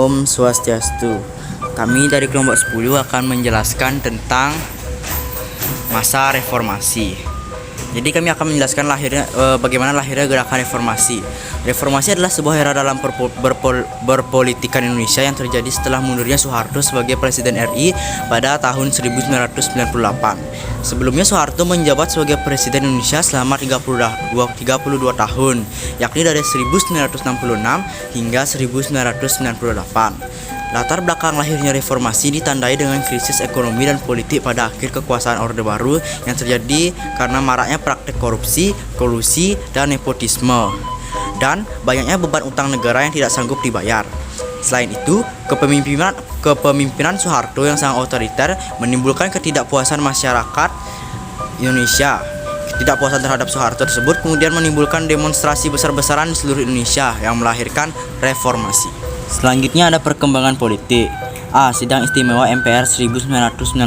Om Swastiastu. Kami dari kelompok 10 akan menjelaskan tentang masa reformasi. Jadi kami akan menjelaskan bagaimana lahirnya gerakan reformasi. Reformasi adalah sebuah era dalam berpolitikan Indonesia yang terjadi setelah mundurnya Soeharto sebagai Presiden RI pada tahun 1998. Sebelumnya Soeharto menjabat sebagai Presiden Indonesia selama 32 tahun, yakni dari 1966 hingga 1998. Latar belakang lahirnya reformasi ditandai dengan krisis ekonomi dan politik pada akhir kekuasaan Orde Baru yang terjadi karena maraknya praktek korupsi, kolusi, dan nepotisme, dan banyaknya beban utang negara yang tidak sanggup dibayar. Selain itu, kepemimpinan Soeharto yang sangat otoriter menimbulkan ketidakpuasan masyarakat Indonesia. Ketidakpuasan terhadap Soeharto tersebut kemudian menimbulkan demonstrasi besar-besaran di seluruh Indonesia yang melahirkan reformasi. Selanjutnya ada perkembangan politik. Sidang Istimewa MPR 1998.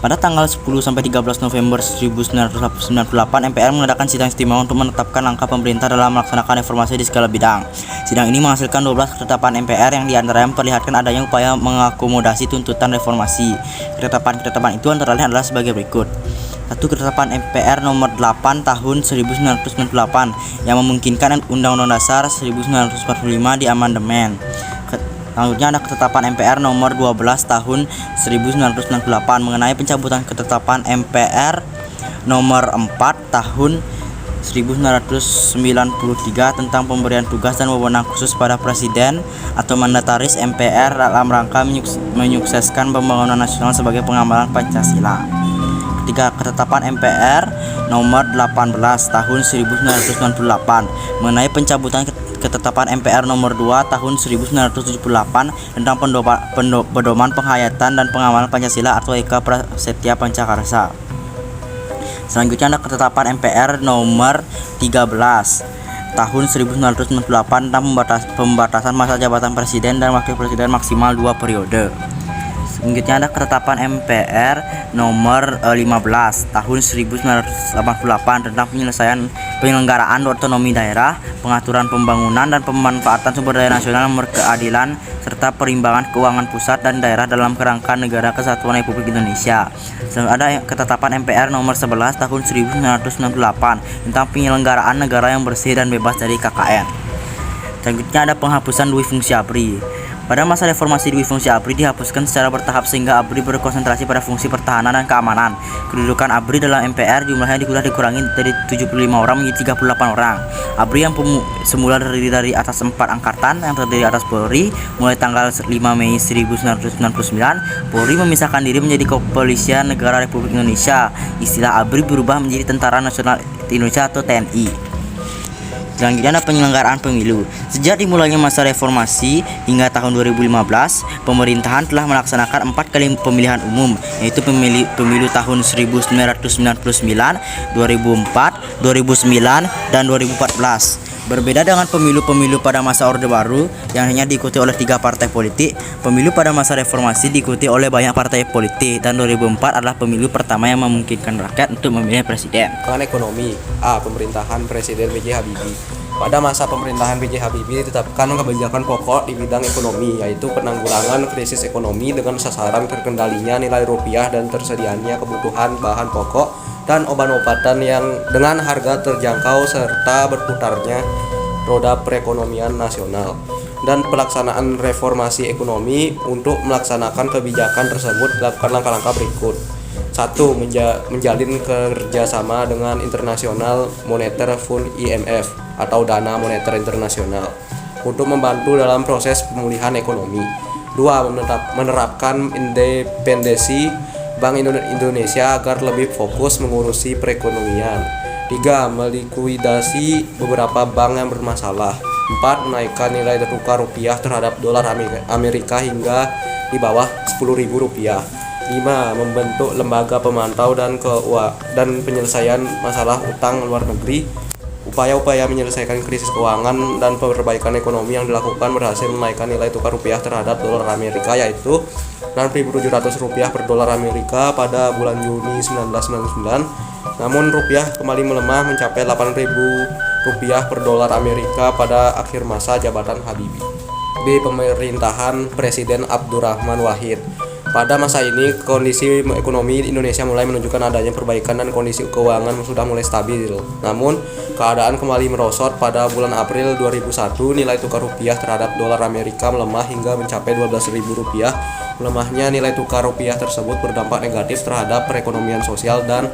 Pada tanggal 10-13 November 1998, MPR mengadakan sidang istimewa untuk menetapkan langkah pemerintah dalam melaksanakan reformasi di segala bidang. Sidang ini menghasilkan 12 ketetapan MPR yang diantaranya memperlihatkan adanya upaya mengakomodasi tuntutan reformasi. Ketetapan itu antara lain adalah sebagai berikut. 1. Ketetapan MPR nomor 8 tahun 1998 yang memungkinkan Undang-Undang Dasar 1945 diamandemen. Selanjutnya ada ketetapan MPR nomor 12 tahun 1998 mengenai pencabutan ketetapan MPR nomor 4 tahun 1993 tentang pemberian tugas dan wewenang khusus pada Presiden atau mandataris MPR dalam rangka menyukseskan pembangunan nasional sebagai pengamalan Pancasila. 3. Ketetapan MPR nomor 18 tahun 1998 mengenai pencabutan ketetapan MPR nomor 2 tahun 1978 tentang pedoman penghayatan dan pengamalan Pancasila atau Eka Prasetya Pancakarsa. Selanjutnya ada ketetapan MPR nomor 13 tahun 1998 tentang pembatasan masa jabatan presiden dan wakil presiden maksimal 2 periode. Selanjutnya ada ketetapan MPR nomor 15 tahun 1988 tentang penyelenggaraan otonomi daerah, pengaturan pembangunan dan pemanfaatan sumber daya nasional, keadilan serta perimbangan keuangan pusat dan daerah dalam kerangka Negara Kesatuan Republik Indonesia. Ada ketetapan MPR nomor 11 tahun 1998 tentang penyelenggaraan negara yang bersih dan bebas dari KKN. Selanjutnya ada penghapusan dui fungsi ABRI. Pada masa reformasi dui fungsi ABRI dihapuskan secara bertahap sehingga ABRI berkonsentrasi pada fungsi pertahanan dan keamanan. Kedudukan ABRI dalam MPR jumlahnya dikurangi dari 75 orang menjadi 38 orang. ABRI yang semula terdiri dari atas 4 angkatan yang terdiri atas Polri mulai tanggal 5 Mei 1999. Polri memisahkan diri menjadi Kepolisian Negara Republik Indonesia. Istilah ABRI berubah menjadi Tentara Nasional Indonesia atau TNI. Selanjutnya ada penyelenggaraan pemilu. Sejak dimulainya masa reformasi hingga tahun 2015, pemerintahan telah melaksanakan 4 kali pemilihan umum, yaitu pemilu tahun 1999, 2004, 2009, dan 2014. Berbeda dengan pemilu-pemilu pada masa Orde Baru yang hanya diikuti oleh 3 partai politik, pemilu pada masa reformasi diikuti oleh banyak partai politik, dan 2004 adalah pemilu pertama yang memungkinkan rakyat untuk memilih presiden. Ekonomi. Pemerintahan Presiden B.J. Habibie. Pada masa pemerintahan B.J. Habibie ditetapkan kebijakan pokok di bidang ekonomi, yaitu penanggulangan krisis ekonomi dengan sasaran terkendalinya nilai rupiah dan tersedianya kebutuhan bahan pokok dan obat-obatan yang dengan harga terjangkau serta berputarnya roda perekonomian nasional, dan pelaksanaan reformasi ekonomi. Untuk melaksanakan kebijakan tersebut dilakukan langkah-langkah berikut. 1. Menjalin kerjasama dengan International Monetary Fund (IMF) atau Dana Moneter Internasional untuk membantu dalam proses pemulihan ekonomi. 2. Menerapkan independensi Bank Indonesia agar lebih fokus mengurusi perekonomian. 3. Melikuidasi beberapa bank yang bermasalah. 4. Menaikkan nilai tukar rupiah terhadap dolar Amerika hingga di bawah Rp10.000. 5. Membentuk lembaga pemantau dan penyelesaian masalah utang luar negeri. Upaya-upaya menyelesaikan krisis keuangan dan perbaikan ekonomi yang dilakukan berhasil menaikkan nilai tukar rupiah terhadap dolar Amerika, yaitu Rp6.700 per dolar Amerika pada bulan Juni 1999. Namun rupiah kembali melemah mencapai Rp8.000 per dolar Amerika pada akhir masa jabatan Habibie. B. Pemerintahan Presiden Abdurrahman Wahid. Pada masa ini, kondisi ekonomi Indonesia mulai menunjukkan adanya perbaikan dan kondisi keuangan sudah mulai stabil. Namun, keadaan kembali merosot pada bulan April 2001. Nilai tukar rupiah terhadap dolar Amerika melemah hingga mencapai Rp12.000. Melemahnya nilai tukar rupiah tersebut berdampak negatif terhadap perekonomian sosial dan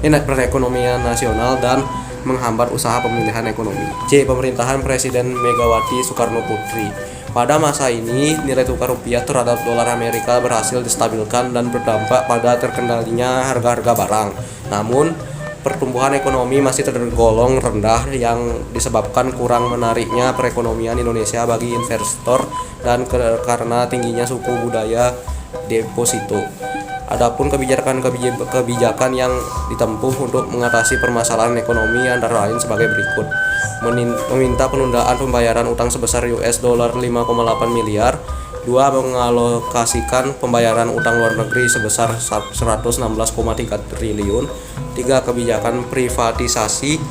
perekonomian nasional dan menghambat usaha pemulihan ekonomi. C. Pemerintahan Presiden Megawati Soekarno Putri. Pada masa ini, nilai tukar rupiah terhadap dolar Amerika berhasil distabilkan dan berdampak pada terkendalinya harga-harga barang. Namun, pertumbuhan ekonomi masih tergolong rendah yang disebabkan kurang menariknya perekonomian Indonesia bagi investor dan karena tingginya suku budaya deposito. Adapun kebijakan yang ditempuh untuk mengatasi permasalahan ekonomi antara lain sebagai berikut: meminta penundaan pembayaran utang sebesar $5,8 miliar. 2. Mengalokasikan pembayaran utang luar negeri sebesar 116,3 triliun. 3. Kebijakan privatisasi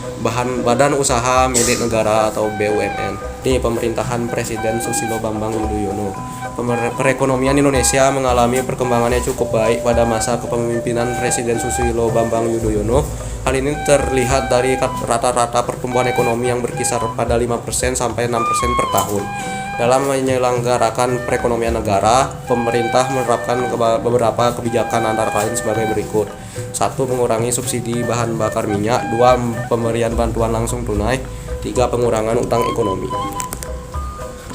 badan usaha milik negara atau BUMN. D. Pemerintahan Presiden Susilo Bambang Yudhoyono. Perekonomian Indonesia mengalami perkembangannya cukup baik pada masa kepemimpinan Presiden Susilo Bambang Yudhoyono. Hal ini terlihat dari rata-rata pertumbuhan ekonomi yang berkisar pada 5% sampai 6% per tahun. Dalam menyelenggarakan perekonomian negara, pemerintah menerapkan beberapa kebijakan antara lain sebagai berikut: 1. Mengurangi subsidi bahan bakar minyak. 2. Pemberian bantuan langsung tunai. 3. Pengurangan utang ekonomi.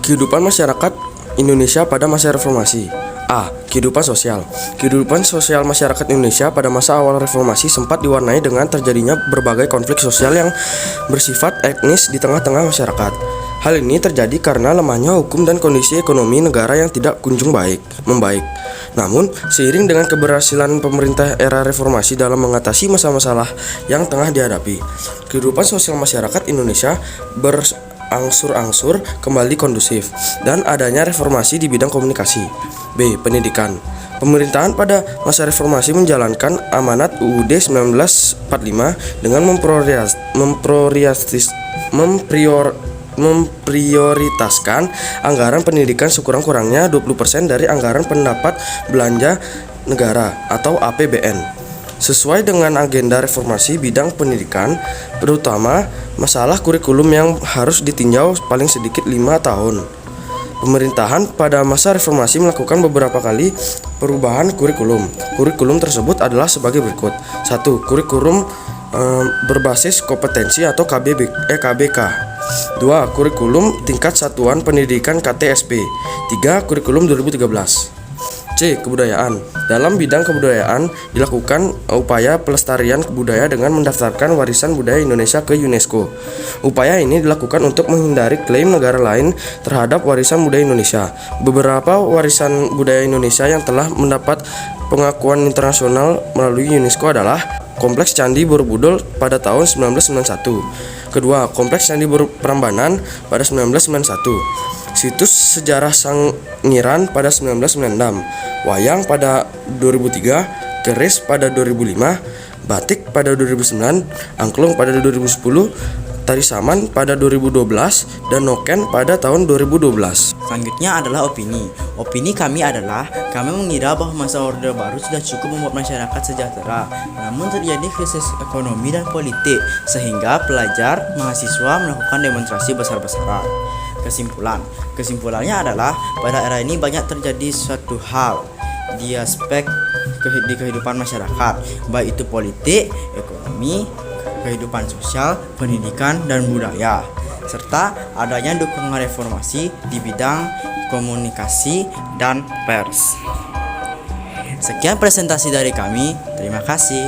Kehidupan masyarakat Indonesia pada masa reformasi. A. Kehidupan sosial. Kehidupan sosial masyarakat Indonesia pada masa awal reformasi sempat diwarnai dengan terjadinya berbagai konflik sosial yang bersifat etnis di tengah-tengah masyarakat. Hal ini terjadi karena lemahnya hukum dan kondisi ekonomi negara yang tidak kunjung membaik. Namun, seiring dengan keberhasilan pemerintah era reformasi dalam mengatasi masalah-masalah yang tengah dihadapi, kehidupan sosial masyarakat Indonesia berangsur-angsur kembali kondusif dan adanya reformasi di bidang komunikasi. B. Pendidikan. Pemerintahan pada masa reformasi menjalankan amanat UUD 1945 dengan memprioritaskan anggaran pendidikan sekurang-kurangnya 20% dari anggaran pendapat belanja negara atau APBN. Sesuai dengan agenda reformasi bidang pendidikan, terutama masalah kurikulum yang harus ditinjau paling sedikit 5 tahun. Pemerintahan pada masa reformasi melakukan beberapa kali perubahan kurikulum. Kurikulum tersebut adalah sebagai berikut: 1. Kurikulum berbasis kompetensi atau KBK. 2. Kurikulum tingkat satuan pendidikan KTSP. 3. Kurikulum 2013. C. Kebudayaan. Dalam bidang kebudayaan dilakukan upaya pelestarian budaya dengan mendaftarkan warisan budaya Indonesia ke UNESCO. Upaya ini dilakukan untuk menghindari klaim negara lain terhadap warisan budaya Indonesia. Beberapa warisan budaya Indonesia yang telah mendapat pengakuan internasional melalui UNESCO adalah Kompleks Candi Borobudur pada tahun 1991. Kedua, Kompleks Candi Prambanan pada 1991. Situs Sejarah Sangiran pada 1996, wayang pada 2003, keris pada 2005, batik pada 2009, angklung pada 2010, tari saman pada 2012, dan noken pada tahun 2012. Selanjutnya adalah opini. Opini kami adalah, kami mengira bahwa masa Orde Baru sudah cukup membuat masyarakat sejahtera. Namun terjadi krisis ekonomi dan politik, sehingga pelajar, mahasiswa melakukan demonstrasi besar-besaran. Kesimpulannya adalah pada era ini banyak terjadi suatu hal di aspek di kehidupan masyarakat, baik itu politik, ekonomi, kehidupan sosial, pendidikan, dan budaya, serta adanya dukungan reformasi di bidang komunikasi dan pers. Sekian presentasi dari kami, terima kasih.